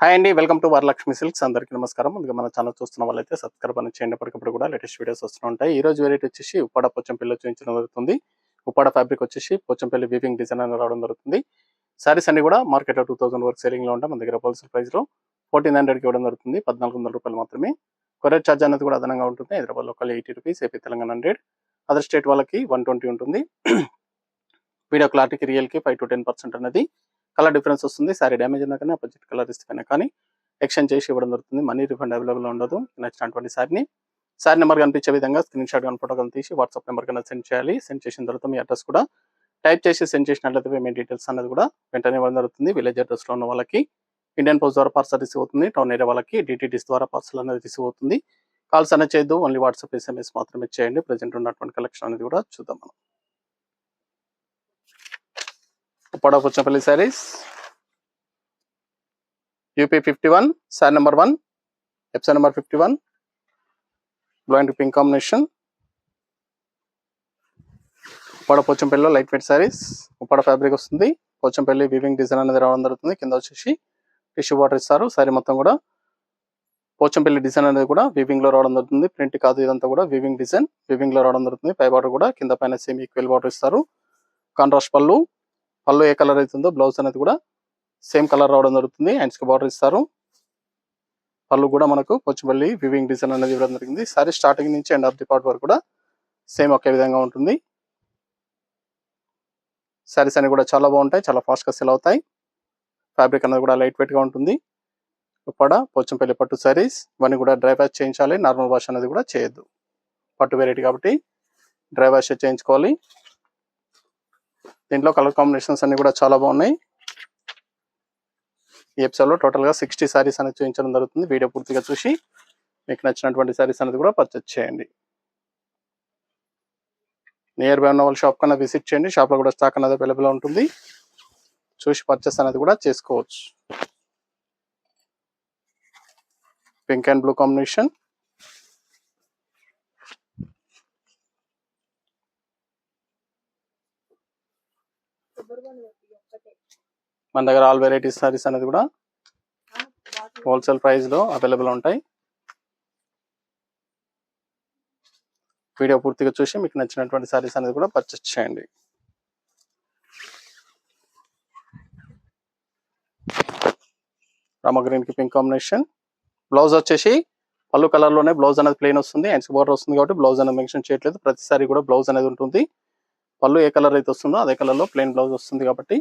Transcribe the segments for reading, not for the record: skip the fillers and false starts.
Hi అండి. Welcome to Varalakshmi silks. అందరికీ నమస్కారం. ముందుగా మన ఛానల్ చూస్తున్న వాళ్ళైతే సబ్స్క్రైబ్ అని చేయండి. ఎప్పటికప్పుడు కూడా లేటెస్ట్ వీడియోస్ వస్తూ ఉంటాయి. ఈ రోజు వెరైటీ వచ్చేసి ఉప్పాడ పోచంపల్లిలో చూపించడం జరుగుతుంది. ఉప్పాడ ఫ్యాబ్రిక్ వచ్చేసి పోచంపల్లి వీవింగ్ డిజైన్ అని రావడం జరుగుతుంది. సారీస్ అన్ని కూడా మార్కెట్లో 2000 వరకు సేలింగ్లో ఉంటాయి. మన దగ్గర హోల్సేల్ ప్రైస్లో 1400కి ఇవ్వడం జరుగుతుంది. 1400 రూపాయలు మాత్రమే. కొరియర్ ఛార్జ్ అనేది కూడా అదనంగా ఉంటుంది. Hyderabad local 80 rupees, AP Telangana 100, other state వాళ్ళకి 120 ఉంటుంది. వీడియో క్లారిటీకి రియల్కి 5 to 10% అనేది కలర్ డిఫరెన్స్ వస్తుంది. సారీ డ్యామేజ్ ఉన్నా కానీ అపోజిట్ కలర్ ఇస్తేనే కానీ ఎక్స్చేంజ్ చేసి ఇవ్వడం జరుగుతుంది. మనీ రిఫండ్ అవైలబుల్ ఉండదు. నచ్చినటువంటి సారీ నెంబర్ కనిపించే విధంగా స్క్రీన్ షాట్ కానీ ఫోటో కానీ తీసి వాట్సాప్ నెంబర్ కన్నా సెండ్ చేయాలి. సెండ్ చేసిన తర్వాత మీ అడ్రస్ కూడా టైప్ చేసి సెండ్ చేసినట్లయితే పేమెంట్ డీటెయిల్స్ అనేది కూడా వెంటనే ఇవ్వడం జరుగుతుంది. విలేజ్ అడ్రస్లో ఉన్న వాళ్ళకి ఇండియన్ పోస్ట్ ద్వారా పార్సల్ రిసీవ్ అవుతుంది. టౌన్ ఏరియా వాళ్ళకి డిటిడిస్ ద్వారా పార్సల్ అనేది రిసీవ్ అవుతుంది. కాల్స్ అనేది చేయొద్దు, ఓన్లీ వాట్సాప్ SMS మాత్రమే చేయండి. ప్రెజెంట్ ఉన్నటువంటి కలెక్షన్ అనేది కూడా చూద్దాం మనం. Uppada Pochampally saris UP 51, sari number 1, episode number 51, blue and pink combination. Uppada పోచంపల్లిలో light weight saris, Uppada fabric వస్తుంది. పోచంపల్లి వీవింగ్ డిజైన్ అనేది రావడం జరుగుతుంది. కింద వచ్చేసి టిష్యూ బార్డర్ ఇస్తారు. సారీ మొత్తం కూడా పోచంపల్లి డిజైన్ అనేది కూడా వీవింగ్ లో రావడం జరుగుతుంది. ప్రింట్ కాదు, ఇదంతా కూడా వీవింగ్ డిజైన్, వీవింగ్ లో రావడం జరుగుతుంది. పై బార్డర్ కూడా కింద పైన సేమ్ ఈక్వల్ బార్డర్ ఇస్తారు. కాంట్రాస్ట్ పళ్ళు ఏ కలర్ అవుతుందో బ్లౌజ్ అనేది కూడా సేమ్ కలర్ రావడం జరుగుతుంది. హ్యాండ్స్ కి బార్డర్ ఇస్తారు. పళ్ళు కూడా మనకు పోచంపల్లి వీవింగ్ డిజైన్ అనేది ఇవ్వడం జరిగింది. సారీ స్టార్టింగ్ నుంచి ఎండ్ ఆఫ్ ది పార్ట్ వరకు కూడా సేమ్ ఒకే విధంగా ఉంటుంది. సారీస్ అనేవి కూడా చాలా బాగుంటాయి, చాలా ఫాస్ట్ గా సెల్ అవుతాయి. ఫ్యాబ్రిక్ అనేది కూడా లైట్ వెయిట్ గా ఉంటుంది. ఉప్పాడ పోచంపల్లి పట్టు సారీస్ ఇవన్నీ కూడా డ్రై వాష్ చేయించాలి. నార్మల్ వాష్ అనేది కూడా చేయొద్దు. పట్టు వెరైటీ కాబట్టి డ్రై వాష్ చేయించుకోవాలి. దీంట్లో కలర్ కాంబినేషన్స్ అన్ని కూడా చాలా బాగున్నాయి. ఈ ఎపిసోడ్ లో టోటల్ గా 60 సారీస్ అనేది చూపించడం జరుగుతుంది. వీడియో పూర్తిగా చూసి మీకు నచ్చినటువంటి సారీస్ అనేది కూడా పర్చేస్ చేయండి. నియర్ బై ఉన్న వాళ్ళ షాప్ కన్నా విజిట్ చేయండి. షాప్ లో కూడా స్టాక్ అనేది అవైలబుల్ ఉంటుంది. చూసి పర్చేస్ అనేది కూడా చేసుకోవచ్చు. Pink and blue combination. మన దగ్గర ఆల్ వెరైటీస్ సారీస్ అనేది కూడా హోల్సేల్ ప్రైస్ లో అవైలబుల్ ఉంటాయి. వీడియో పూర్తిగా చూసి మీకు నచ్చినటువంటి సారీస్ అనేది కూడా పర్చేస్ చేయండి. రామ గ్రీన్ కి పింక్ కాంబినేషన్. బ్లౌజ్ వచ్చేసి పళ్ళు కలర్ లోనే బ్లౌజ్ అనేది ప్లెయిన్ వస్తుంది. హ్యాండ్స్ బోర్డర్ వస్తుంది కాబట్టి బ్లౌజ్ అనేది మెన్షన్ చేయట్లేదు. ప్రతిసారి కూడా బ్లౌజ్ అనేది ఉంటుంది. పళ్ళు ఏ కలర్ అయితే వస్తుందో అదే కలర్ లో ప్లెయిన్ బ్లౌజ్ వస్తుంది కాబట్టి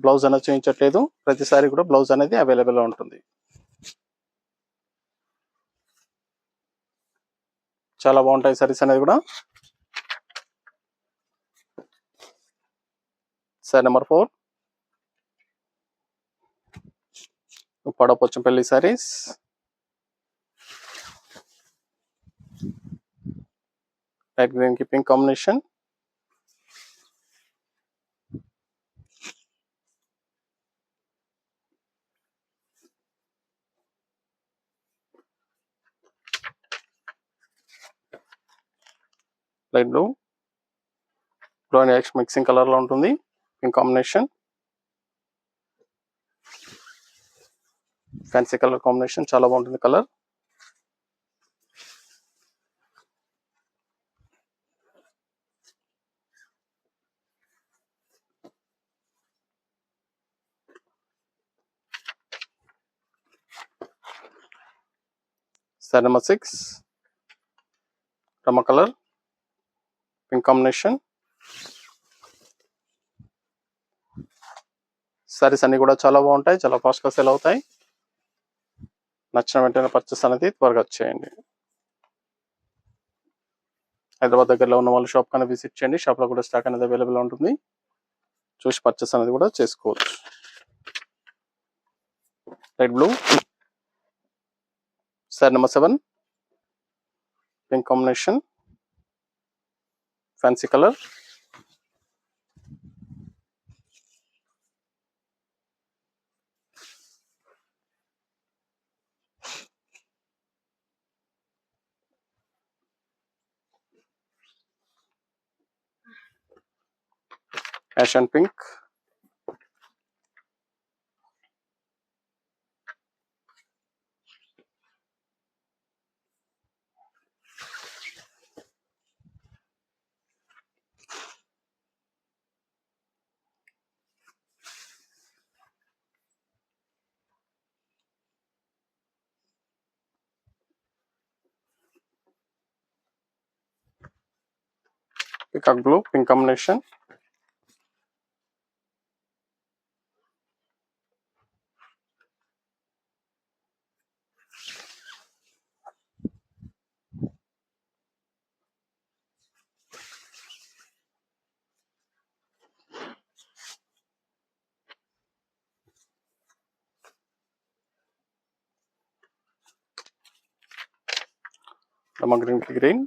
బ్లౌజ్ అనేది చేయించట్లేదు. ప్రతిసారి కూడా బ్లౌజ్ అనేది అవైలబుల్ గా ఉంటుంది. చాలా బాగుంటాయి సారీస్ అనేది కూడా. Sari number 4, Uppada Pochampally saris. Light green కి pink combination. Light blue and ash mixing colour లో ఉంటుంది. Pink combination, fancy colour combination, చాలా బాగుంటుంది colour. Sari number 6, Rama colour, pink combination. Saris అన్ని కూడా చాలా బాగుంటాయి, చాలా ఫాస్ట్ గా సేల్ అవుతాయి. నచ్చిన వెంటనే పర్చేస్ అనేది త్వరగా చేయండి. హైదరాబాద్ దగ్గరలో ఉన్న వాళ్ళు షాప్ కన్నా విజిట్ చేయండి. షాప్ లో కూడా స్టాక్ అనేది అవైలబుల్ ఉంటుంది. చూసి పర్చేస్ అనేది కూడా చేసుకోవచ్చు. Light blue. Sari number 7, pink combination, fancy colour. Ash and pink. Peacock blue pink combination, lemon green కి green,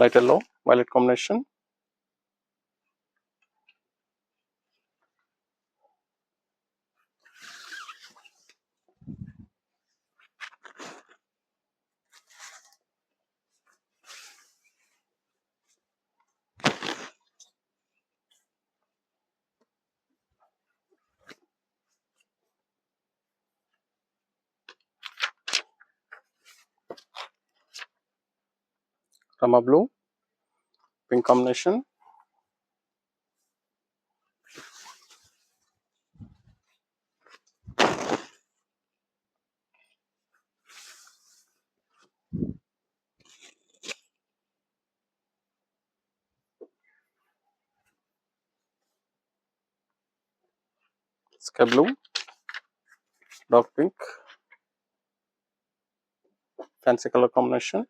light yellow violet combination, Rama blue pink combination, sky blue dark pink, fancy colour combination,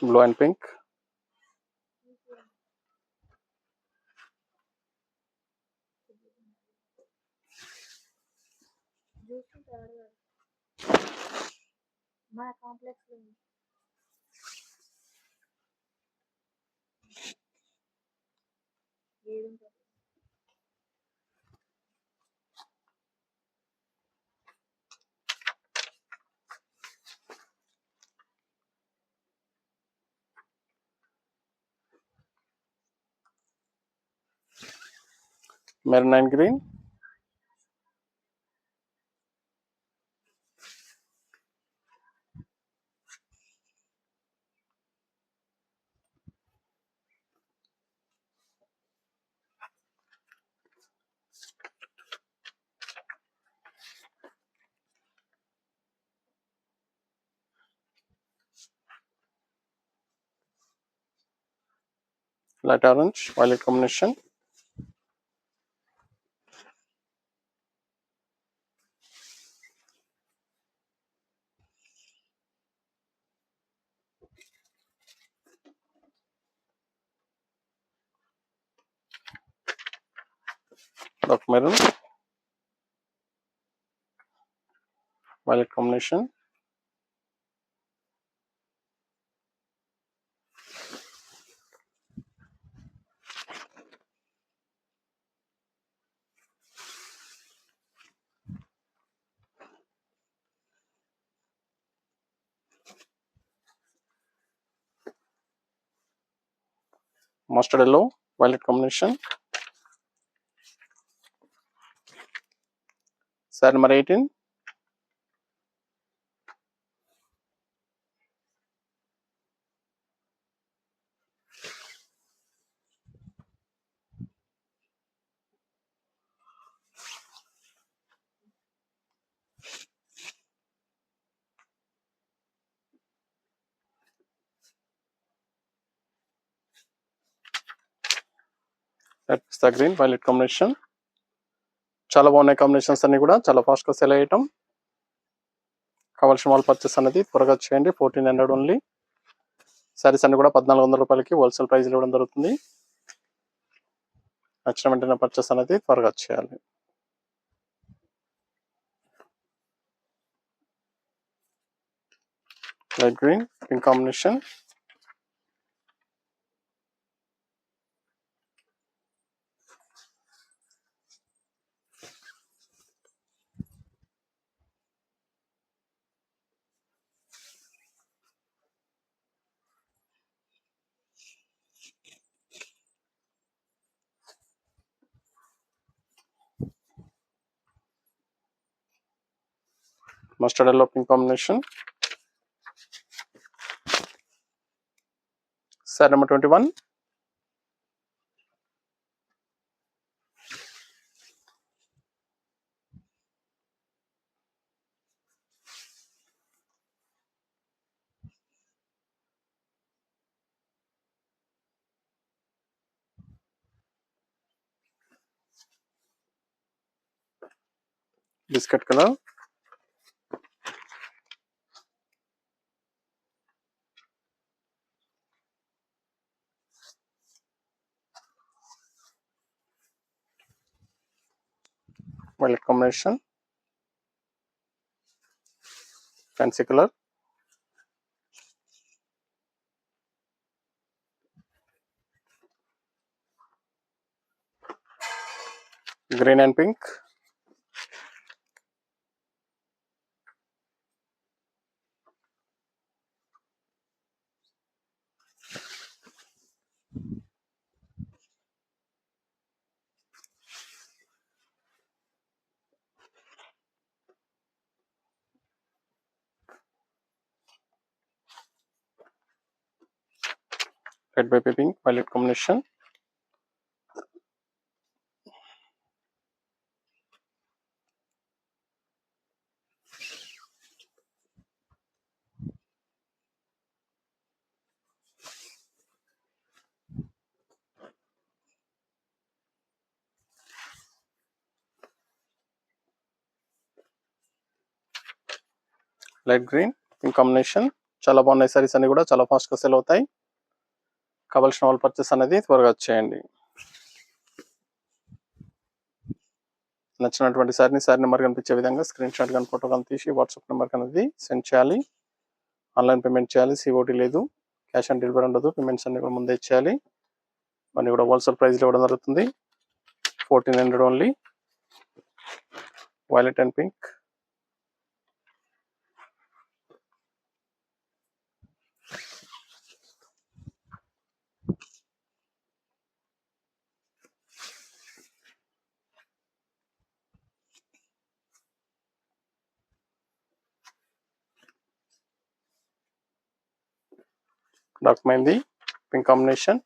blue and pink, మన complex లో ఏది maroon and green, light orange violet combination, dark maroon violet combination, mustard yellow violet combination, sari number 18, red pista green violet combination. చాలా బాగున్నాయి combinations అన్ని కూడా చాలా fast గా cell అయ్యటం. కావాల్సిన వాళ్ళు పర్చేస్ అనేది త్వరగా చేయండి. 1400 ఓన్లీ. సారీస్ అన్ని కూడా 1400 రూపాయలకి హోల్సేల్ ప్రైస్ ఇవ్వడం జరుగుతుంది. నచ్చిన వెంటనే పర్చేస్ అనేది త్వరగా చేయాలి. Light green pink combination, mustard yellow pink combination. Sari number 21. Biscuit colour. Violet combination. Fancy colour. Green and pink. Red baby pink violet combination. Light green pink combination. చాలా బాగున్నాయి సారీస్ అన్ని కూడా చాలా ఫాస్ట్గా సెల్ అవుతాయి. కావాల్సిన వాళ్ళు పర్చేస్ అనేది త్వరగా చేయండి. నచ్చినటువంటి సారీ నెంబర్ కనిపించే విధంగా స్క్రీన్ షాట్ కానీ ఫోటో కానీ తీసి వాట్సాప్ నెంబర్ అనేది సెండ్ చేయాలి. ఆన్లైన్ పేమెంట్ చేయాలి. సిఓటీ లేదు, క్యాష్ ఆన్ డెలివరీ ఉండదు. పేమెంట్స్ అన్ని కూడా ముందే చేయాలి. అన్నీ కూడా హోల్సేల్ ప్రైస్లో ఇవ్వడం జరుగుతుంది. 1400 only. Violet and pink. Dark mehndi pink combination.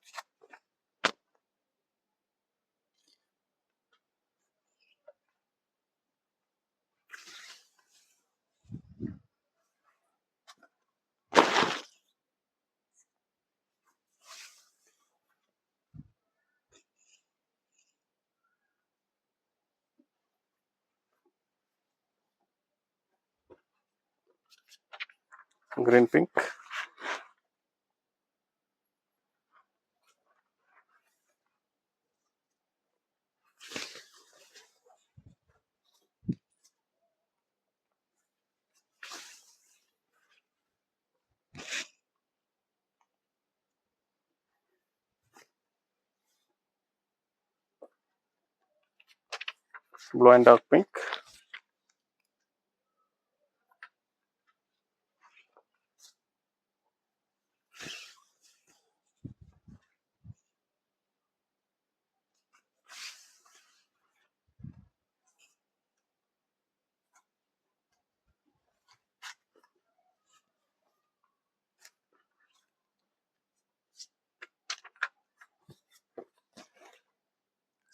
Green pink. Blue and dark pink.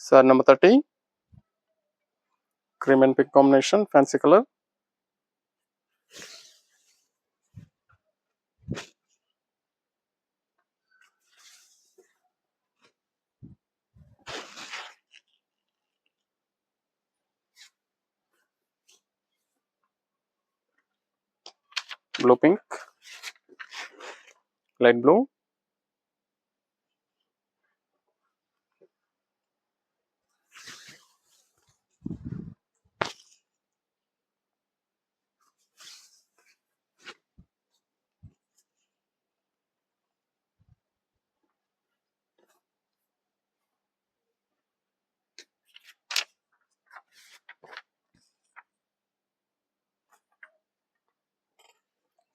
Sorry number 30. Cream and pink combination fancy colour. Blue pink. Light blue.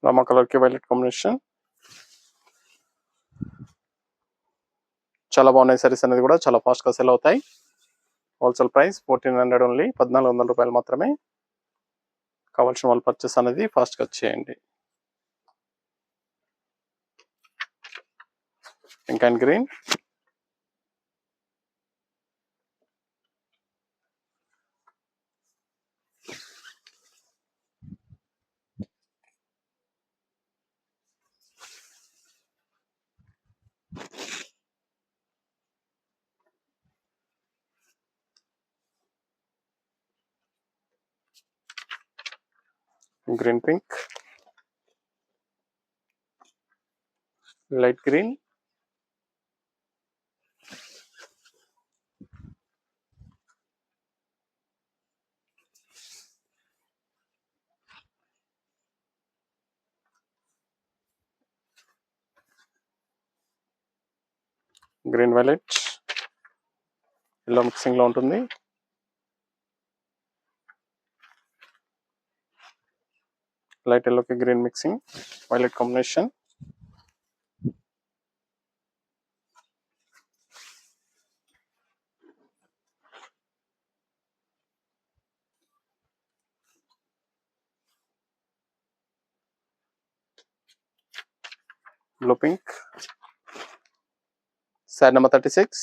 Rama colour కి వైలెట్ కాంబినేషన్. చాలా బాగున్నాయి సారీస్ అనేది కూడా చాలా ఫాస్ట్గా సెల్ అవుతాయి. Wholesale price 1400 only. 1400 రూపాయలు మాత్రమే. కావాల్సిన వాళ్ళు పర్చేస్ అనేది ఫాస్ట్గా చేయండి. Pink and green, green pink, light green, green violet, yellow mixing లో ఉంటుంది. లైట్ ఎల్లోకి green mixing, violet combination, blue pink, sari number 36,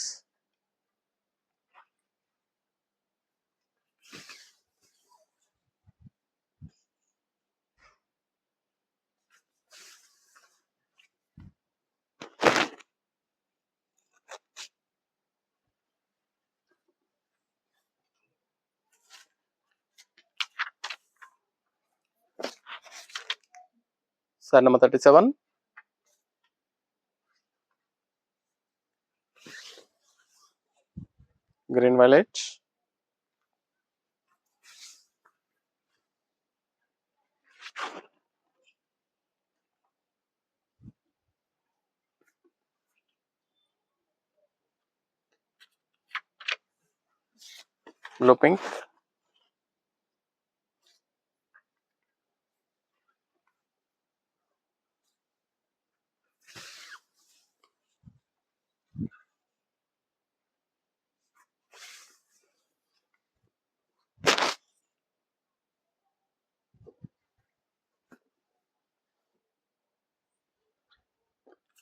sari number 37, green violet, blue pink,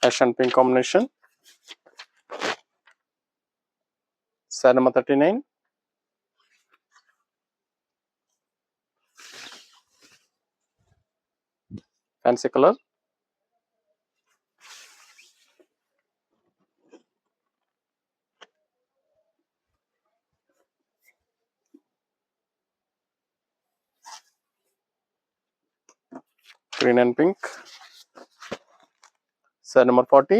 ash and pink combination, sari number 39, fancy colour, green and pink, sari number 40,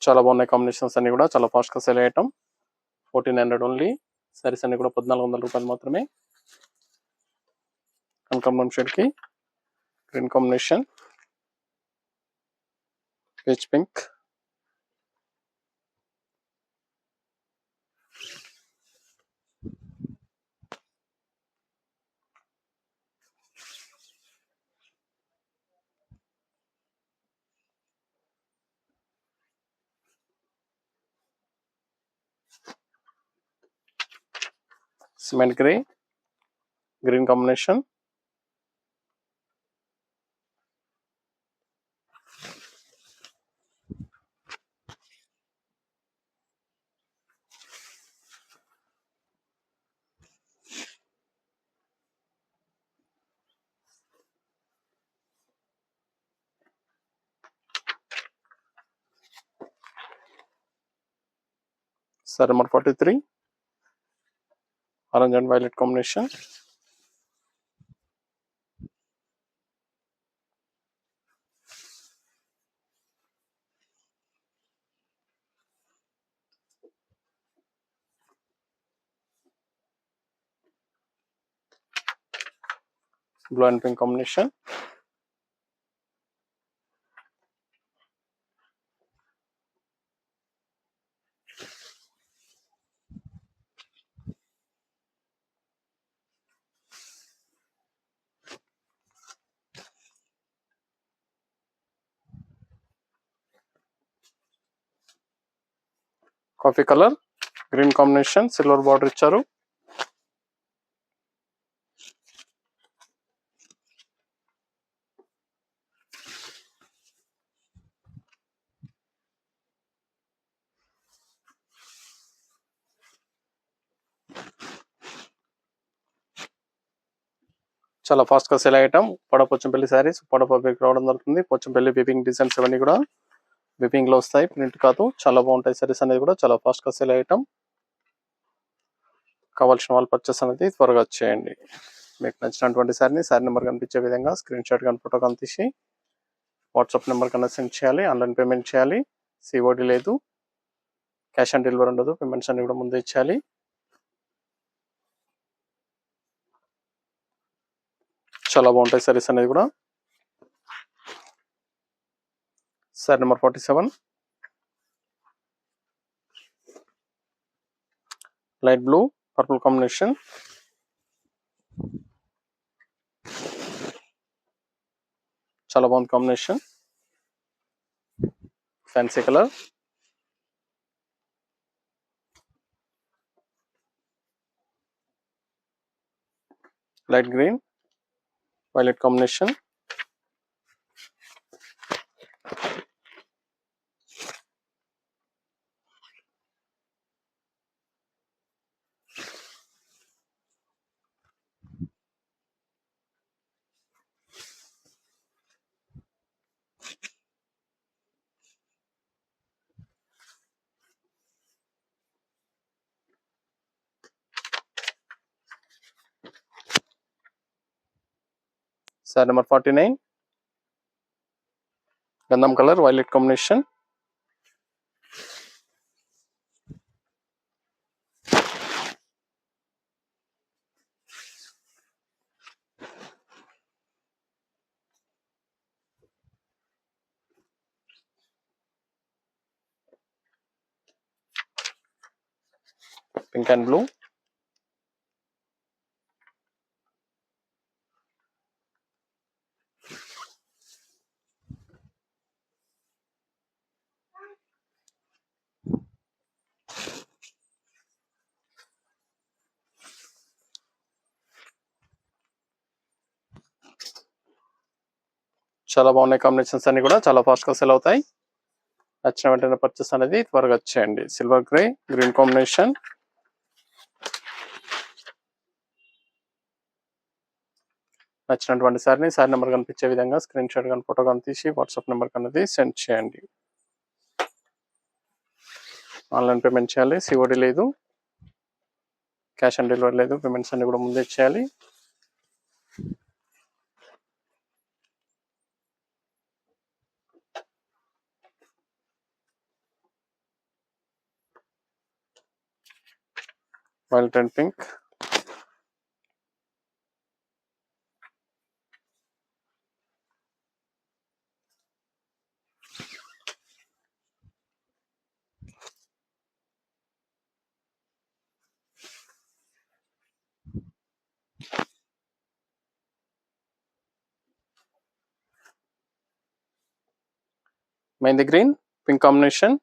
చాలా బాగున్నాయి combinations అన్ని కూడా చాలా ఫాస్ట్గా sale అయ్యటం. 1400 only. Saris అన్ని కూడా 1400 రూపాయలు మాత్రమే. కనకాంబరం షేడ్కి green combination, peach pink, cement grey, green combination, sari number 43, orange and violet combination, blue and pink combination, coffee colour, green combination, silver border ఇచ్చారు. చాలా ఫాస్ట్ గా సేల్ అయ్యటం. ఉప్పాడ పోచంపల్లి శారీస్ ఉప్పాడ ఫ్యాబ్రిక్ రావడం జరుగుతుంది. పోచంపల్లి వివింగ్ డిజైన్స్ అవన్నీ కూడా వివింగ్ లో వస్తాయి, ప్రింట్ కాదు. చాలా బాగుంటాయి సారీస్ అనేది కూడా చాలా ఫాస్ట్ గా సేల్ అయ్యటం. కావాల్సిన వాళ్ళు పర్చేస్ అనేది త్వరగా చేయండి. మీకు నచ్చినటువంటి శారీ నెంబర్ కనిపించే విధంగా స్క్రీన్ షాట్ కానీ ఫోటో కానీ తీసి వాట్సాప్ నెంబర్ కన్నా సెండ్ చేయాలి. ఆన్లైన్ పేమెంట్ చేయాలి. సిఓడి లేదు, క్యాష్ ఆన్ డెలివరీ ఉండదు. పేమెంట్స్ అన్ని కూడా ముందే ఇచ్చేయాలి. చాలా బాగుంటాయి సారీస్ అనేది కూడా. Sari number 47 light blue purple combination. చాలా బాగుంది combination. Fancy colour, light green, violet combination. Sari number 49 గంధం colour, violet combination. Pink and blue. చాలా బాగున్నాయి కాంబినేషన్స్ అన్ని కూడా చాలా ఫాస్ట్ గా సెల్ అవుతాయి. నచ్చిన వెంటనే పర్చేస్ అనేది త్వరగా చేయండి. Silver grey, green combination. నచ్చినటువంటి సారీ నెంబర్ కనిపించే విధంగా స్క్రీన్ షాట్ కానీ ఫోటో కానీ తీసి వాట్సాప్ నెంబర్ అనేది సెండ్ చేయండి. ఆన్లైన్ పేమెంట్ చేయాలి. సిఓడి లేదు, క్యాష్ ఆన్ డెలివరీ లేదు. పేమెంట్స్ అన్ని కూడా ముందే చేయాలి. Violet and pink. Mehndi green, pink combination.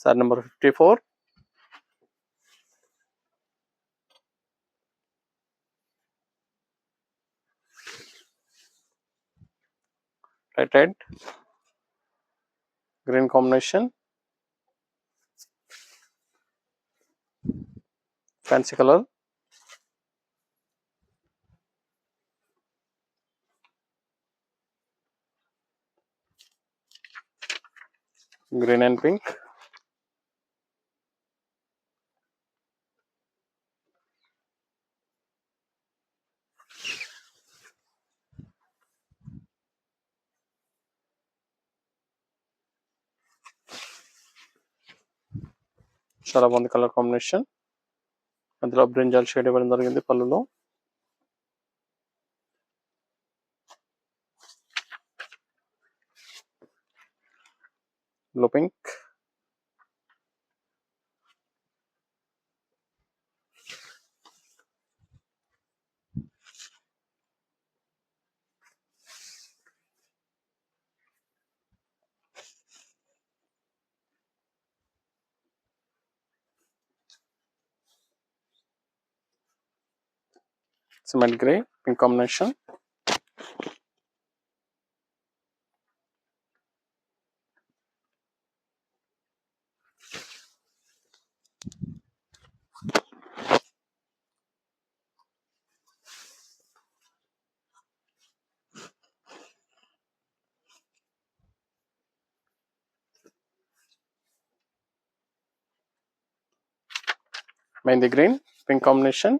Sari number 54 red, green combination. Fancy colour, green and pink. చాలా బాగుంది కలర్ కాంబినేషన్. అందులో బ్రింజాల్ షేడ్ ఇవ్వడం జరిగింది పళ్ళులో. Blue pink, cement grey, pink combination. Mehndi green, pink combination.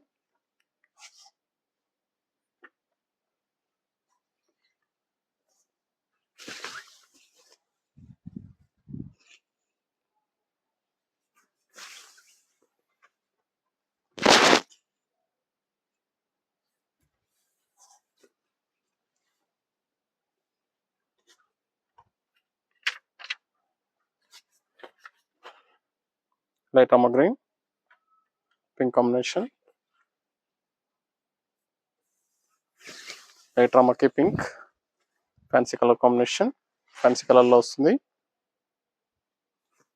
Light Rama green, pink combination. Light రామాకి pink, fancy colour combination. Fancy కలర్లో వస్తుంది.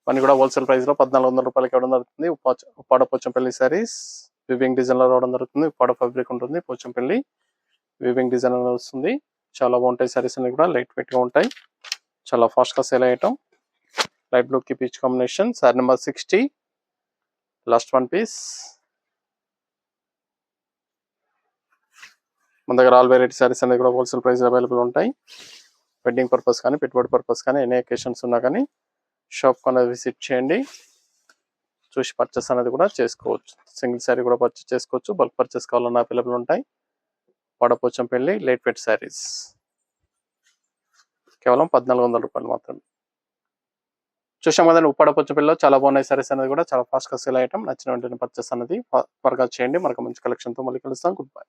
అన్ని కూడా హోల్సేల్ ప్రైస్ లో 1400 రూపాయలకి ఇవ్వడం జరుగుతుంది. ఉప్పాడ పోచంపల్లి శారీస్ వివింగ్ డిజైన్ లో రావడం జరుగుతుంది. ఉప్పాడ ఫ్యాబ్రిక్ ఉంటుంది. పోచంపల్లి వివింగ్ డిజైన్ వస్తుంది. చాలా బాగుంటాయి శారీస్ అన్ని కూడా, లైట్ వెయిట్ గా ఉంటాయి. చాలా ఫాస్ట్ గా సేల్ అయ్యటం. లైట్ బ్లూ కి peach combination. Sari number 60, last one piece. మన దగ్గర ఆల్ వెరైటీ శారీస్ అనేది కూడా హోల్సేల్ ప్రైస్ అవైలబుల్ ఉంటాయి. వెడ్డింగ్ పర్పస్ కానీ పెట్టుబడి పర్పస్ కానీ ఎనీ అకేషన్స్ ఉన్నా కానీ షాప్ కొన విజిట్ చేయండి. చూసి పర్చేస్ అనేది కూడా చేసుకోవచ్చు. సింగిల్ శారీ కూడా పర్చేస్ చేసుకోవచ్చు. బల్క్ పర్చేస్ కావాలన్నా అవైలబుల్ ఉంటాయి. పోచంపల్లి లైట్ వెయిట్ శారీస్ కేవలం 1400 రూపాయలు మాత్రమే. చూసాం కదండి, ఉప్పాడ పోచంపల్లిలో చాలా బాగున్నాయి శారీస్ అనేది కూడా చాలా ఫాస్ట్ గా సేల్ అయ్యటం. నచ్చిన వెంటనే పర్చేస్ అనేది త్వరగా చేయండి. మనకు మంచి కలెక్షన్ తో మళ్ళీ కలుస్తాం. Good bye.